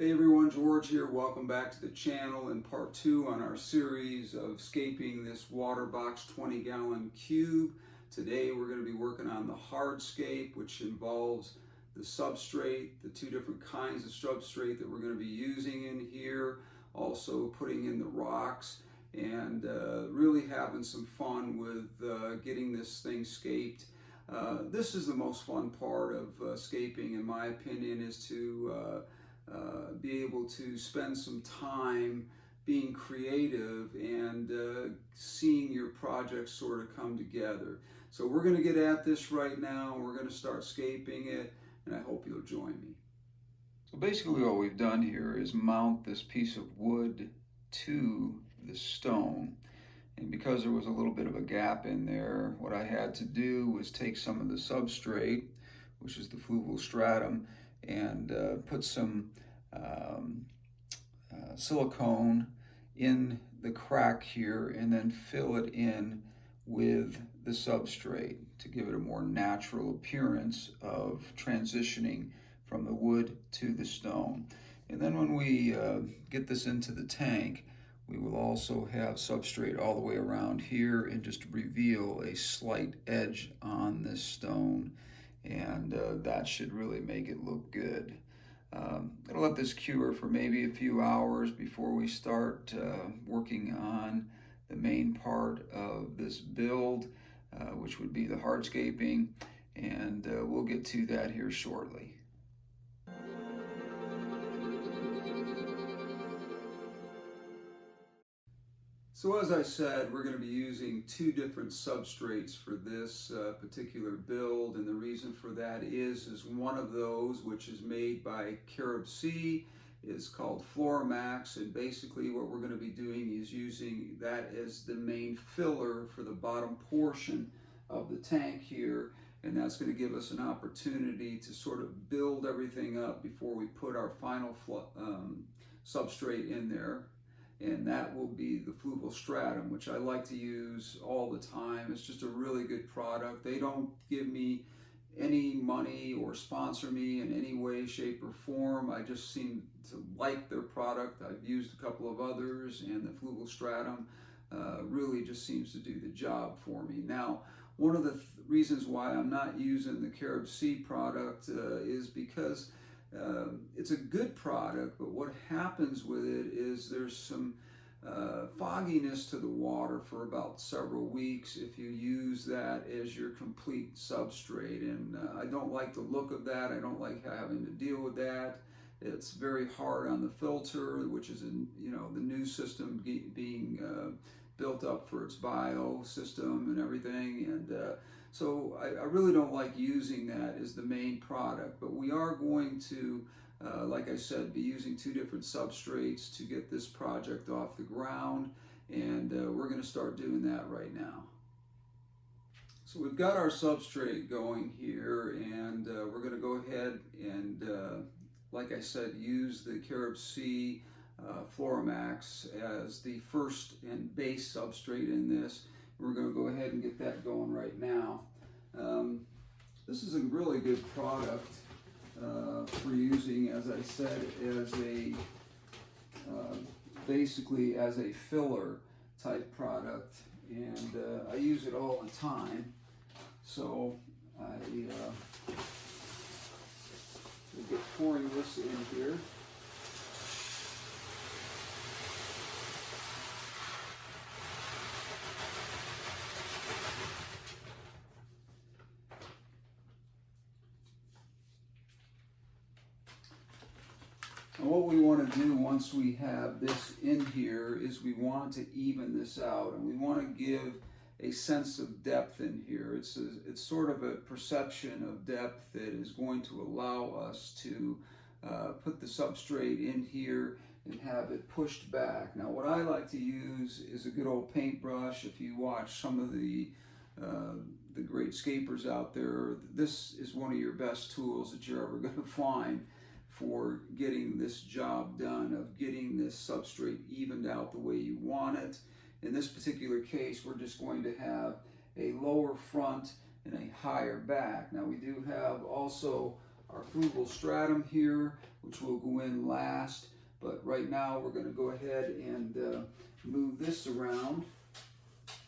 Hey everyone, George here. Welcome back to the channel in part 2 on our series of scaping this WATERBOX 20-gallon cube. Today we're going to be working on the hardscape, which involves the substrate, the two different kinds of substrate that we're going to be using in here, also putting in the rocks, and really having some fun with getting this thing scaped. This is the most fun part of scaping, in my opinion, is to be able to spend some time being creative and seeing your project sort of come together. So we're going to get at this right now. We're going to start scaping it, and I hope you'll join me. So basically what we've done here is mount this piece of wood to the stone. And because there was a little bit of a gap in there, what I had to do was take some of the substrate, which is the fluval stratum, and put some silicone in the crack here and then fill it in with the substrate to give it a more natural appearance of transitioning from the wood to the stone. And then when we get this into the tank, we will also have substrate all the way around here and just reveal a slight edge on this stone, and that should really make it look good. Gonna let this cure for maybe a few hours before we start working on the main part of this build, which would be the hardscaping, and we'll get to that here shortly. So as I said, we're going to be using two different substrates for this particular build, and the reason for that is one of those, which is made by Carib Sea, is called Floramax, and basically what we're going to be doing is using that as the main filler for the bottom portion of the tank here, and that's going to give us an opportunity to sort of build everything up before we put our final substrate in there. And that will be the fluval stratum, which I like to use all the time. It's just a really good product. They don't give me any money or sponsor me in any way, shape, or form. I just seem to like their product. I've used a couple of others, and the fluval stratum really just seems to do the job for me. Now, one of the reasons why I'm not using the Carib Sea product is because it's a good product, but what happens with it is there's some fogginess to the water for about several weeks if you use that as your complete substrate, and I don't like the look of that. I don't like having to deal with that. It's very hard on the filter, which is the new system being built up for its bio system and everything, and so I really don't like using that as the main product, but we are going to, like I said, be using two different substrates to get this project off the ground, and we're going to start doing that right now. So we've got our substrate going here, and we're going to go ahead and, like I said, use the Carib Sea Floramax as the first and base substrate in this. We're going to go ahead and get that going right now. This is a really good product for using, as I said, as a basically as a filler type product, and I use it all the time. So I will get pouring this in here. And what we want to do once we have this in here is we want to even this out, and we want to give a sense of depth in here. It's sort of a perception of depth that is going to allow us to put the substrate in here and have it pushed back. Now what I like to use is a good old paintbrush. If you watch some of the great scapers out there, this is one of your best tools that you're ever going to find for getting this job done, of getting this substrate evened out the way you want it. In this particular case, we're just going to have a lower front and a higher back. Now we do have also our fluval stratum here, which will go in last. But right now we're going to go ahead and move this around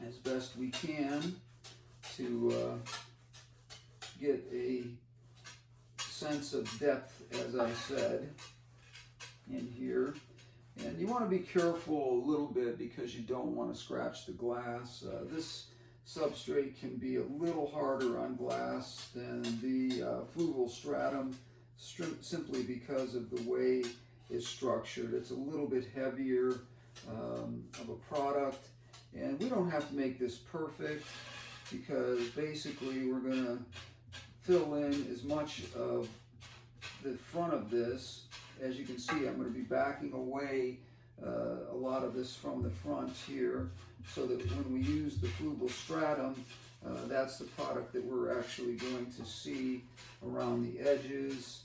as best we can to get a sense of depth, as I said, in here. And you want to be careful a little bit because you don't want to scratch the glass. This substrate can be a little harder on glass than the fluval stratum, simply because of the way it's structured. It's a little bit heavier of a product, and we don't have to make this perfect because basically we're going to fill in as much of the front of this. As you can see, I'm going to be backing away a lot of this from the front here, so that when we use the fluval stratum, that's the product that we're actually going to see around the edges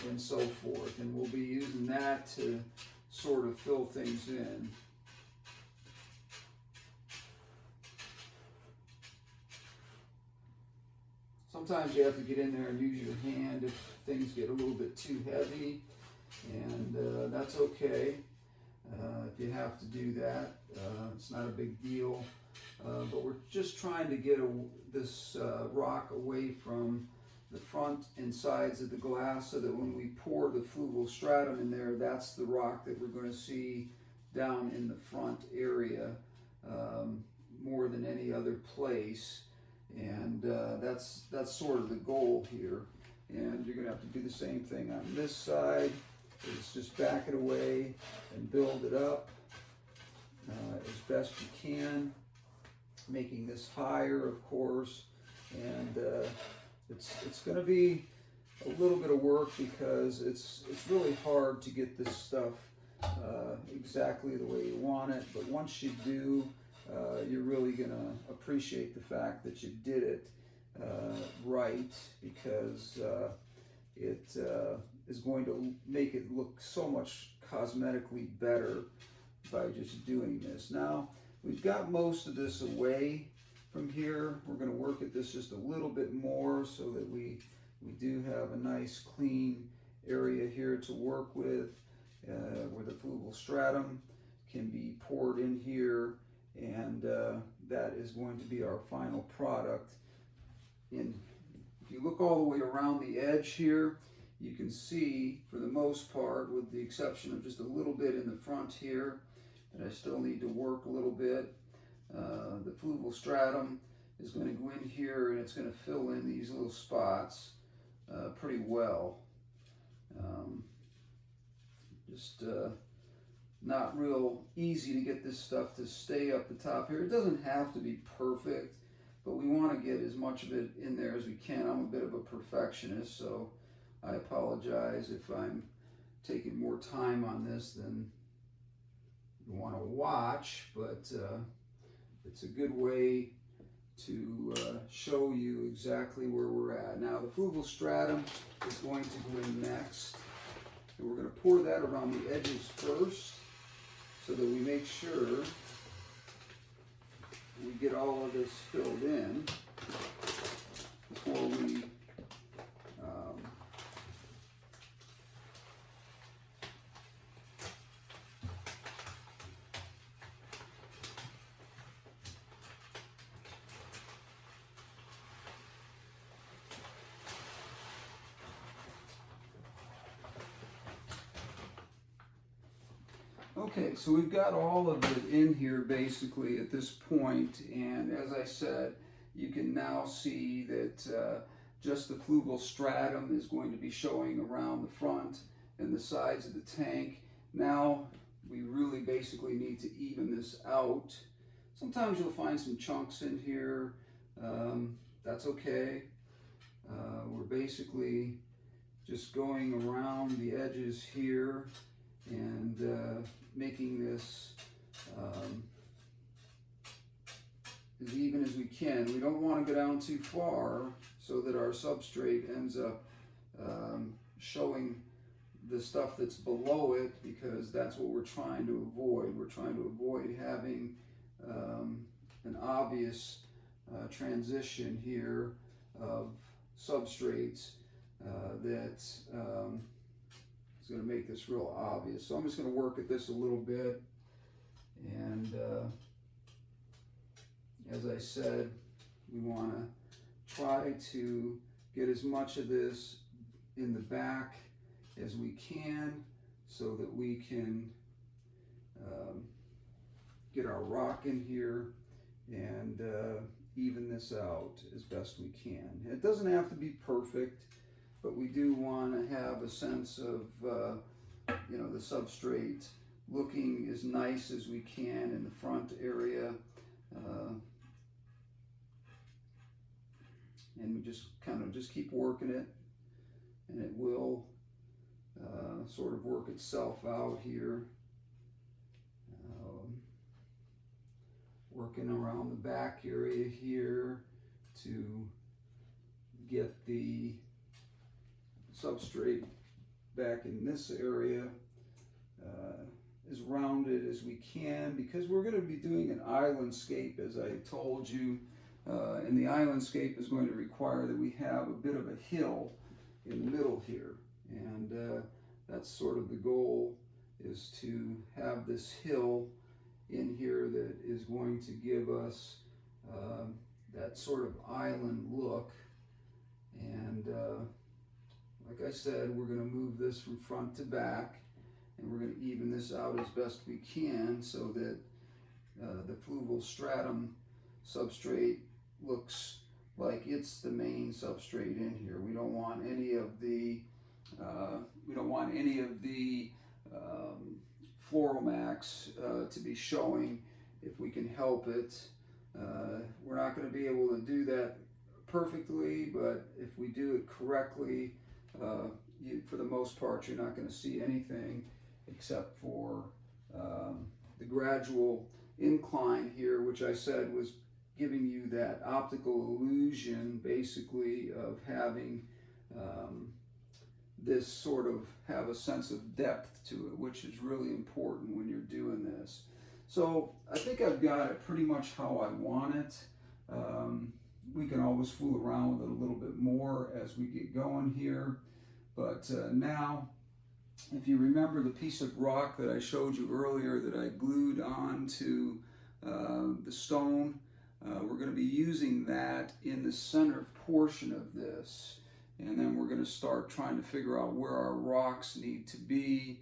and so forth. And we'll be using that to sort of fill things in. Sometimes you have to get in there and use your hand if things get a little bit too heavy, and that's okay. If you have to do that, it's not a big deal. But we're just trying to get this rock away from the front and sides of the glass, so that when we pour the fluval stratum in there, that's the rock that we're going to see down in the front area more than any other place. And that's sort of the goal here. And you're going to have to do the same thing on this side. Is just back it away and build it up as best you can, making this higher, of course. And it's going to be a little bit of work because it's really hard to get this stuff exactly the way you want it. But once you do, you're really going to appreciate the fact that you did it right, because it is going to make it look so much cosmetically better by just doing this. Now, we've got most of this away from here. We're going to work at this just a little bit more so that we do have a nice clean area here to work with, where the fluval stratum can be poured in here, and that is going to be our final product. And if you look all the way around the edge here, you can see, for the most part, with the exception of just a little bit in the front here, that I still need to work a little bit. The fluval stratum is going to go in here and it's going to fill in these little spots pretty well. Not real easy to get this stuff to stay up the top here. It doesn't have to be perfect, but we want to get as much of it in there as we can. I'm a bit of a perfectionist, so I apologize if I'm taking more time on this than you want to watch, but it's a good way to show you exactly where we're at. Now, the fluval stratum is going to go in next, and we're going to pour that around the edges first, so that we make sure we get all of this filled in before we Okay, so we've got all of it in here basically at this point, and as I said, you can now see that just the fluval stratum is going to be showing around the front and the sides of the tank. Now we really basically need to even this out. Sometimes you'll find some chunks in here. That's okay. We're basically just going around the edges here and making this as even as we can. We don't want to go down too far so that our substrate ends up showing the stuff that's below it, because that's what we're trying to avoid. We're trying to avoid having an obvious transition here of substrates that is going to make this real obvious. So I'm just going to work at this a little bit, and as I said, we want to try to get as much of this in the back as we can so that we can get our rock in here and even this out as best we can. It doesn't have to be perfect, but we do want to have a sense of you know, the substrate looking as nice as we can in the front area. And we just kind of just keep working it, and it will sort of work itself out here. Working around the back area here to get the substrate back in this area as rounded as we can, because we're going to be doing an island scape, as I told you, and the island scape is going to require that we have a bit of a hill in the middle here, and that's sort of the goal, is to have this hill in here that is going to give us that sort of island look. And like I said, we're going to move this from front to back, and we're going to even this out as best we can so that the fluval stratum substrate looks like it's the main substrate in here. We don't want any of the Floromax to be showing if we can help it. We're not going to be able to do that perfectly, but if we do it correctly, for the most part, you're not going to see anything except for the gradual incline here, which I said was giving you that optical illusion, basically, of having this sort of have a sense of depth to it, which is really important when you're doing this. So I think I've got it pretty much how I want it. We can always fool around with it a little bit more as we get going here. But now, if you remember the piece of rock that I showed you earlier that I glued onto the stone, we're going to be using that in the center portion of this. And then we're going to start trying to figure out where our rocks need to be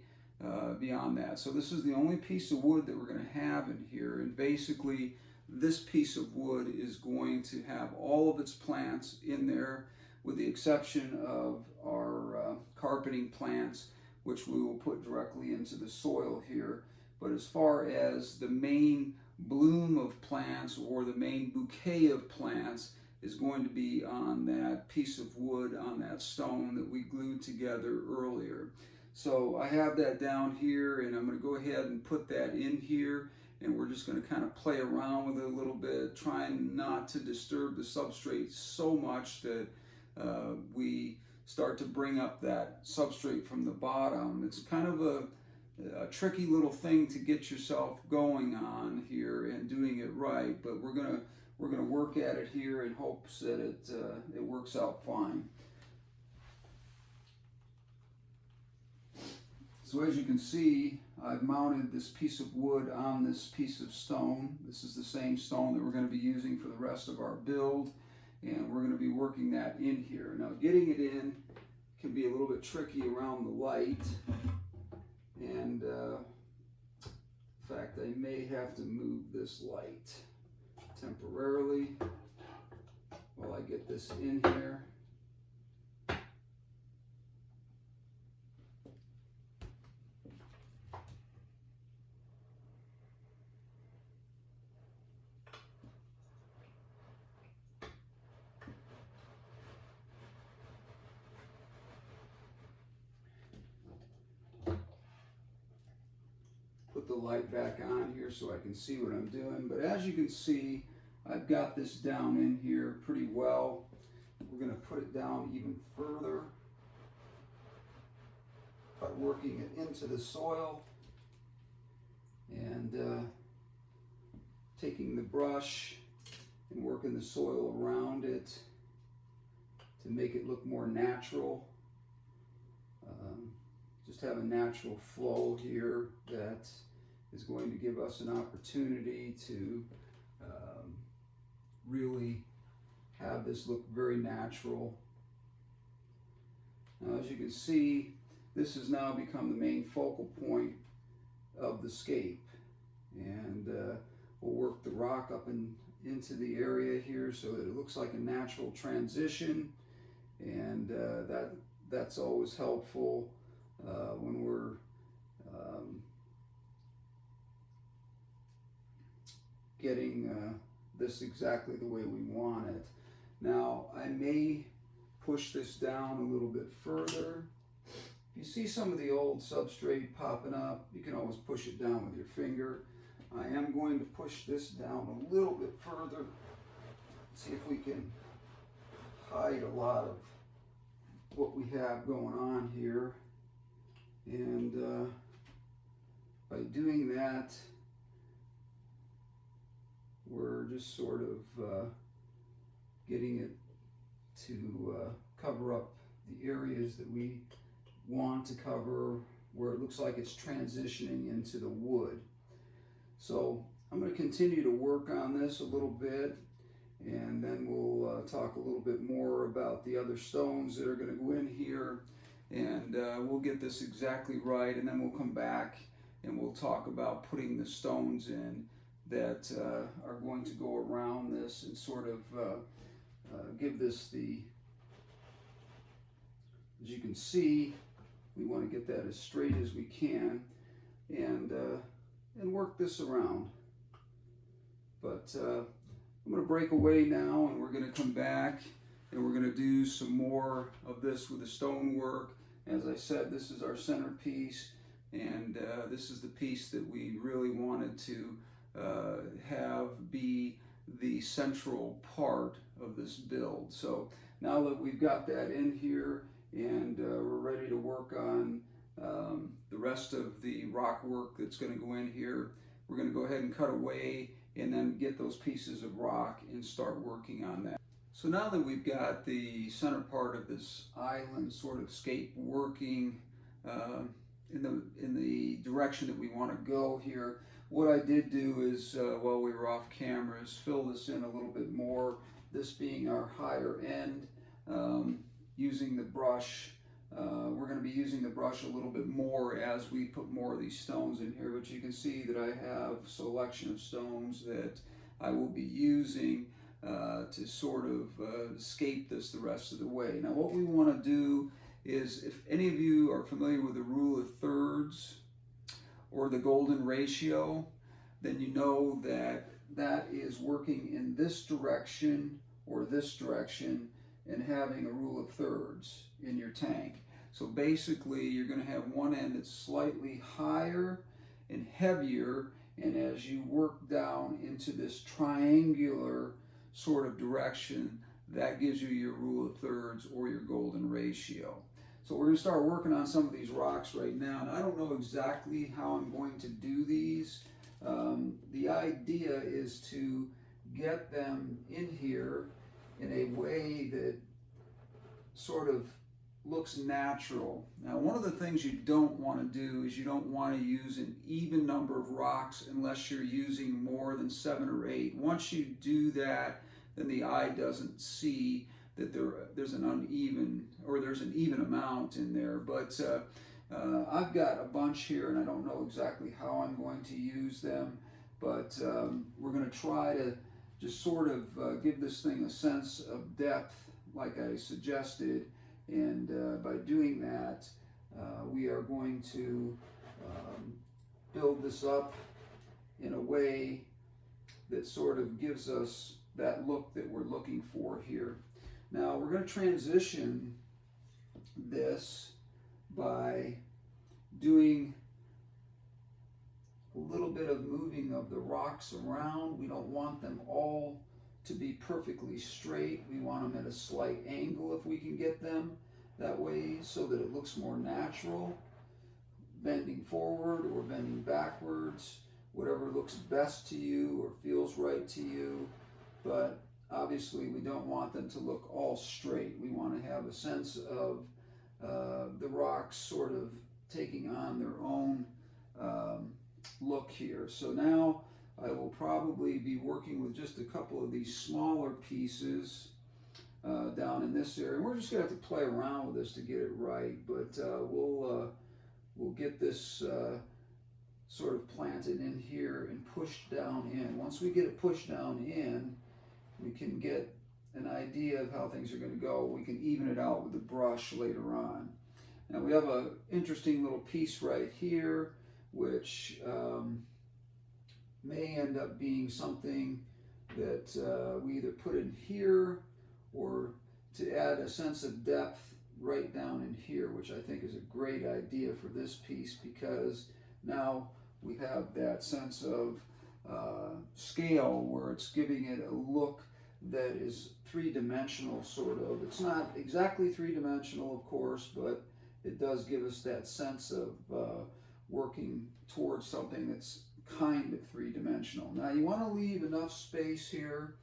beyond that. So this is the only piece of wood that we're going to have in here. And basically, this piece of wood is going to have all of its plants in there, with the exception of our carpeting plants, which we will put directly into the soil here. But as far as the main bloom of plants or the main bouquet of plants is going to be on that piece of wood, on that stone that we glued together earlier. So I have that down here, and I'm going to go ahead and put that in here, and we're just going to kind of play around with it a little bit, trying not to disturb the substrate so much that we start to bring up that substrate from the bottom. It's kind of a tricky little thing to get yourself going on here and doing it right, but we're gonna work at it here in hopes that it works out fine. So as you can see, I've mounted this piece of wood on this piece of stone. This is the same stone that we're going to be using for the rest of our build, and we're going to be working that in here. Now, getting it in can be a little bit tricky around the light, and in fact, I may have to move this light temporarily while I get this in here. Put the light back on here so I can see what I'm doing. But as you can see, I've got this down in here pretty well. We're going to put it down even further by working it into the soil and taking the brush and working the soil around it to make it look more natural. Just have a natural flow here that is going to give us an opportunity to really have this look very natural. Now, as you can see, this has now become the main focal point of the scape, and we'll work the rock up into the area here so that it looks like a natural transition, and that's always helpful when we're getting this exactly the way we want it. Now, I may push this down a little bit further. If you see some of the old substrate popping up, you can always push it down with your finger. I am going to push this down a little bit further. See if we can hide a lot of what we have going on here. And by doing that, we're just sort of getting it to cover up the areas that we want to cover, where it looks like it's transitioning into the wood. So I'm going to continue to work on this a little bit, and then we'll talk a little bit more about the other stones that are going to go in here, and we'll get this exactly right, and then we'll come back and we'll talk about putting the stones in that are going to go around this and sort of give this the, as you can see, we want to get that as straight as we can, and work this around. But I'm going to break away now, and we're going to come back and we're going to do some more of this with the stonework. As I said, this is our centerpiece, and this is the piece that we really wanted to have be the central part of this build. So now that we've got that in here, and we're ready to work on the rest of the rock work that's going to go in here, we're going to go ahead and cut away and then get those pieces of rock and start working on that. So now that we've got the center part of this island sort of scape working in the direction that we want to go here, what I did do is, while we were off camera, is fill this in a little bit more, this being our higher end, using the brush. We're going to be using the brush a little bit more as we put more of these stones in here, but you can see that I have a selection of stones that I will be using to sort of scape this the rest of the way. Now, what we want to do is, if any of you are familiar with the rule of thirds or the golden ratio, then you know that that is working in this direction or this direction and having a rule of thirds in your tank. So basically, you're going to have one end that's slightly higher and heavier, and as you work down into this triangular sort of direction, that gives you your rule of thirds or your golden ratio. So we're going to start working on some of these rocks right now, and I don't know exactly how I'm going to do these. The idea is to get them in here in a way that sort of looks natural. Now, one of the things you don't want to do is you don't want to use an even number of rocks unless you're using more than 7 or 8. Once you do that, then the eye doesn't see that there's an uneven, or there's an even amount in there. But I've got a bunch here, and I don't know exactly how I'm going to use them, but we're going to try to just sort of give this thing a sense of depth like I suggested, and by doing that, we are going to build this up in a way that sort of gives us that look that we're looking for here. Now, we're going to transition this by doing a little bit of moving of the rocks around. We don't want them all to be perfectly straight. We want them at a slight angle if we can get them that way, so that it looks more natural, bending forward or bending backwards, whatever looks best to you or feels right to you. But obviously we don't want them to look all straight. We want to have a sense of the rocks sort of taking on their own look here. So now I will probably be working with just a couple of these smaller pieces down in this area. We're just going to have to play around with this to get it right, but we'll get this sort of planted in here and pushed down in. Once we get it pushed down in, we can get an idea of how things are going to go. We can even it out with the brush later on. Now we have an interesting little piece right here, which may end up being something that we either put in here or to add a sense of depth right down in here, which I think is a great idea for this piece, because now we have that sense of scale where it's giving it a look that is three-dimensional, sort of. It's not exactly three-dimensional, of course, but it does give us that sense of working towards something that's kind of three-dimensional. Now you want to leave enough space here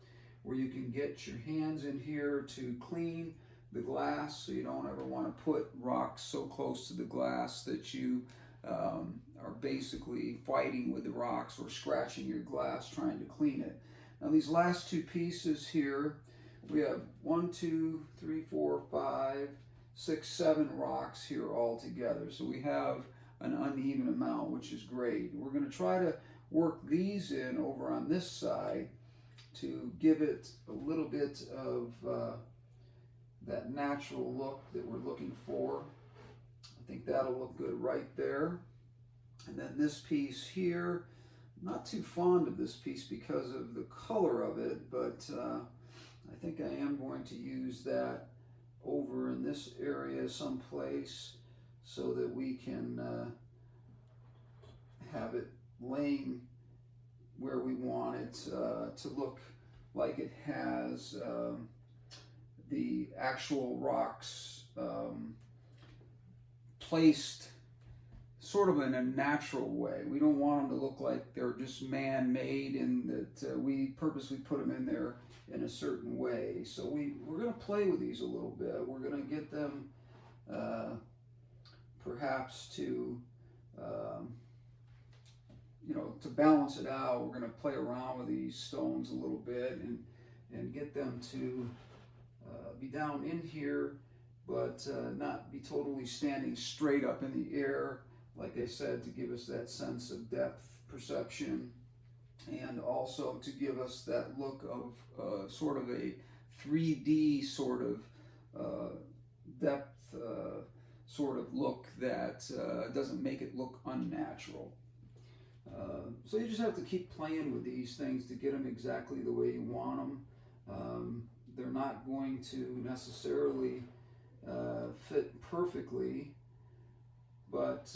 where you can get your hands in here to clean the glass, so you don't ever want to put rocks so close to the glass that you are basically fighting with the rocks or scratching your glass trying to clean it. Now these last two pieces here, we have 1, 2, 3, 4, 5, 6, 7 rocks here all together. So we have an uneven amount, which is great. We're going to try to work these in over on this side to give it a little bit of that natural look that we're looking for. I think that'll look good right there. And then this piece here, not too fond of this piece because of the color of it, but I think I am going to use that over in this area someplace so that we can have it laying where we want it to look like it has the actual rocks placed sort of in a natural way. We don't want them to look like they're just man-made and that we purposely put them in there in a certain way. So we're going to play with these a little bit. We're going to get them perhaps to to balance it out. We're going to play around with these stones a little bit and get them to be down in here, but not be totally standing straight up in the air, like I said, to give us that sense of depth perception, and also to give us that look of sort of a 3D sort of depth sort of look that doesn't make it look unnatural. So you just have to keep playing with these things to get them exactly the way you want them. They're not going to necessarily fit perfectly, but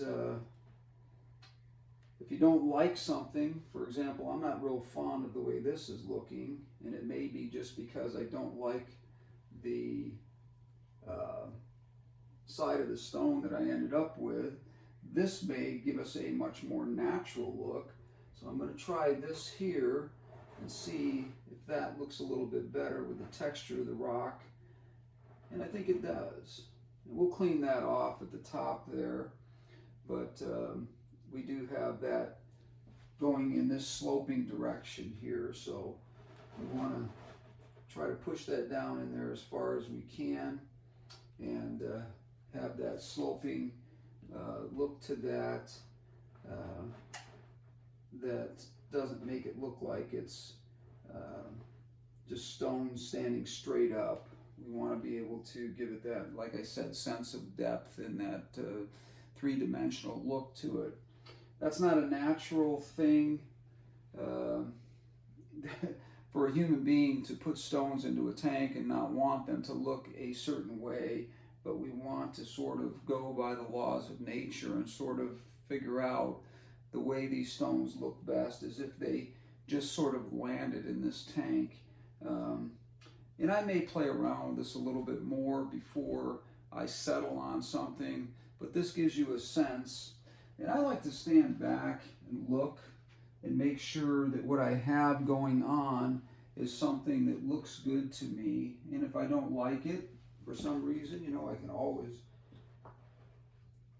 if you don't like something, for example, I'm not real fond of the way this is looking, and it may be just because I don't like the side of the stone that I ended up with. This may give us a much more natural look. So I'm going to try this here and see if that looks a little bit better with the texture of the rock. And I think it does. And we'll clean that off at the top there. But we do have that going in this sloping direction here. So we want to try to push that down in there as far as we can and have that sloping look to that. That doesn't make it look like it's just stone standing straight up. We want to be able to give it that, like I said, sense of depth and that three-dimensional look to it. That's not a natural thing for a human being to put stones into a tank and not want them to look a certain way, but we want to sort of go by the laws of nature and sort of figure out the way these stones look best, as if they just sort of landed in this tank. And I may play around with this a little bit more before I settle on something, but this gives you a sense. And I like to stand back and look and make sure that what I have going on is something that looks good to me. And if I don't like it for some reason, you know, I can always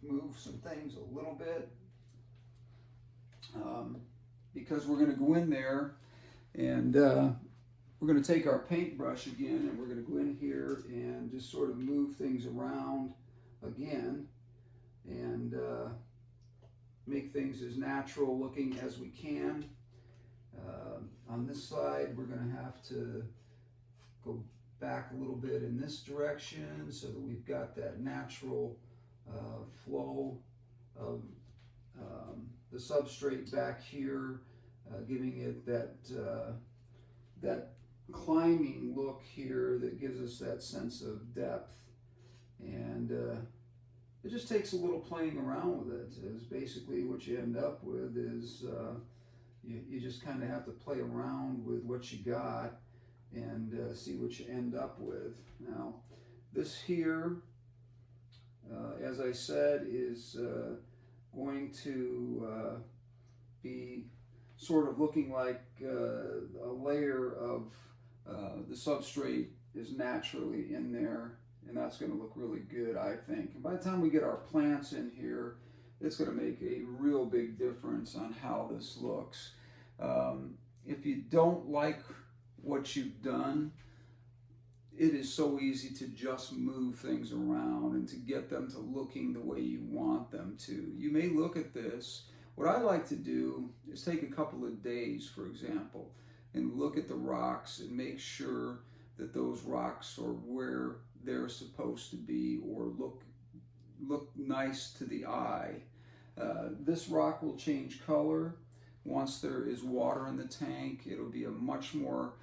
move some things a little bit, because we're going to go in there and we're going to take our paintbrush again, and we're going to go in here and just sort of move things around again and make things as natural looking as we can. On this side, we're going to have to go back a little bit in this direction so that we've got that natural flow of the substrate back here, giving it that climbing look here that gives us that sense of depth. And it just takes a little playing around with it. Is basically what you end up with is you just kind of have to play around with what you got and see what you end up with. Now, this here, as I said, is going to be sort of looking like a layer of the substrate is naturally in there, and that's going to look really good, I think. And by the time we get our plants in here, it's going to make a real big difference on how this looks. If you don't like what you've done, it is so easy to just move things around and to get them to looking the way you want them to. You may look at this. What I like to do is take a couple of days, for example, and look at the rocks and make sure that those rocks are where they're supposed to be or look nice to the eye. This rock will change color. Once there is water in the tank, it'll be a much more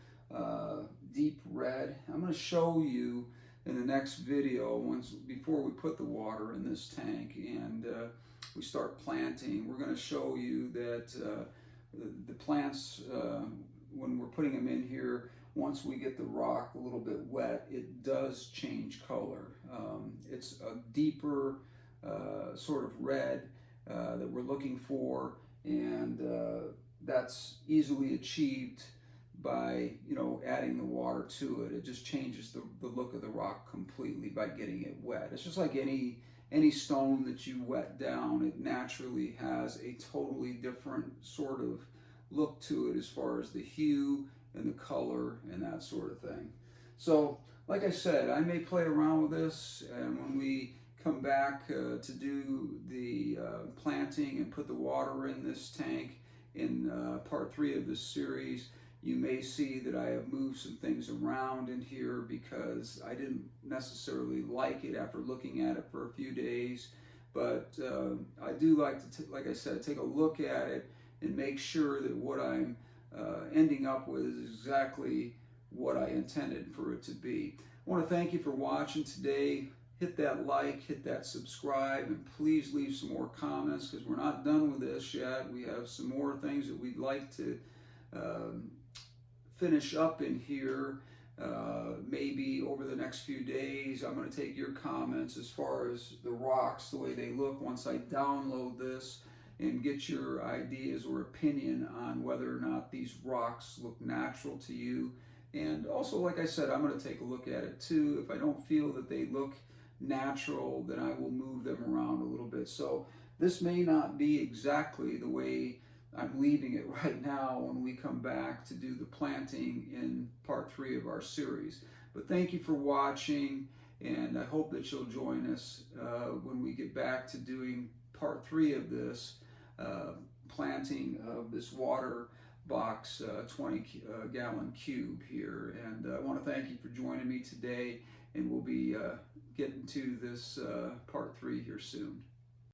deep red. I'm going to show you in the next video, before we put the water in this tank and we start planting, we're going to show you that the plants, when we're putting them in here, once we get the rock a little bit wet, it does change color. It's a deeper sort of red that we're looking for, and that's easily achieved by, you know, adding the water to it. It just changes the look of the rock completely by getting it wet. It's just like any stone that you wet down, it naturally has a totally different sort of look to it as far as the hue and the color and that sort of thing. So, like I said, I may play around with this, and when we come back to do the planting and put the water in this tank in part 3 of this series, you may see that I have moved some things around in here because I didn't necessarily like it after looking at it for a few days. But I do like to, like I said, take a look at it and make sure that what I'm ending up with is exactly what I intended for it to be. I want to thank you for watching today. Hit that like, hit that subscribe, and please leave some more comments because we're not done with this yet. We have some more things that we'd like to finish up in here. Maybe over the next few days, I'm going to take your comments as far as the rocks, the way they look once I download this, and get your ideas or opinion on whether or not these rocks look natural to you. And also, like I said, I'm going to take a look at it too. If I don't feel that they look natural, then I will move them around a little bit. So this may not be exactly the way I'm leaving it right now when we come back to do the planting in part 3 of our series. But thank you for watching, and I hope that you'll join us when we get back to doing part 3 of this planting of this WATERBOX 20-gallon cube here. And I want to thank you for joining me today, and we'll be getting to this part 3 here soon.